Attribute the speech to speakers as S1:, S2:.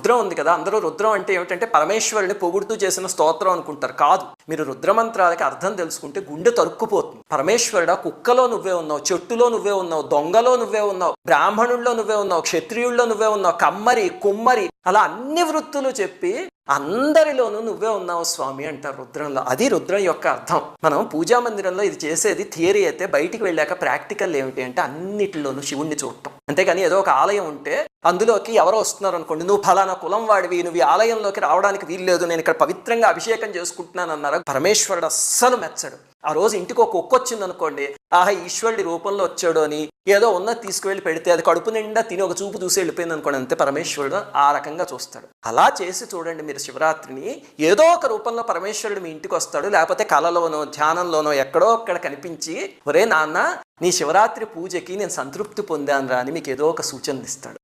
S1: రుద్రం ఉంది కదా, అందరూ రుద్రం అంటే ఏమిటంటే పరమేశ్వరుని పొగుడుతూ చేసిన స్తోత్రం అనుకుంటారు. కాదు, మీరు రుద్రమంత్రాలకి అర్థం తెలుసుకుంటే గుండె తరుక్కుపోతుంది. పరమేశ్వరుడా, కుక్కలో నువ్వే ఉన్నావు, చెట్టులో నువ్వే ఉన్నావు, దొంగలో నువ్వే ఉన్నావు, బ్రాహ్మణుల్లో నువ్వే ఉన్నావు, క్షత్రియుల్లో నువ్వే ఉన్నావు, కమ్మరి కుమ్మరి అలా అన్ని వృత్తులు చెప్పి అందరిలోనూ నువ్వే ఉన్నావు స్వామి అంటారు రుద్రంలో. అది రుద్రం యొక్క అర్థం. మనం పూజా మందిరంలో ఇది చేసేది థియరీ అయితే, బయటికి వెళ్ళాక ప్రాక్టికల్ ఏమిటి అంటే అన్నిటిలోనూ శివుణ్ణి చూడటం. అంతేగాని ఏదో ఒక ఆలయం ఉంటే అందులోకి ఎవరో వస్తున్నారు అనుకోండి, నువ్వు ఫలానా కులం వాడివి, నువ్వు ఈ ఆలయంలోకి రావడానికి వీల్లేదు, నేను ఇక్కడ పవిత్రంగా అభిషేకం చేసుకుంటున్నాను అన్నారు. పరమేశ్వరుడు అస్సలు మెచ్చడు. ఆ రోజు ఇంటికి ఒక కుక్క వచ్చింది అనుకోండి, ఆహా ఈశ్వరుడి రూపంలో వచ్చాడు అని ఏదో ఉన్నది తీసుకువెళ్ళి పెడితే అది కడుపు నిండా తిని ఒక చూపు చూసి వెళ్ళిపోయింది అనుకోండి, అంతే. పరమేశ్వరుడు ఆ రకంగా చూస్తాడు. అలా చేసి చూడండి మీరు శివరాత్రిని. ఏదో ఒక రూపంలో పరమేశ్వరుడు మీ ఇంటికి వస్తాడు, లేకపోతే కళలోనో ధ్యానంలోనో ఎక్కడో అక్కడ కనిపించి, ఒరే నాన్న నీ శివరాత్రి పూజకి నేను సంతృప్తి పొందాను రా అని మీకు ఏదో ఒక సూచనలు ఇస్తాడు.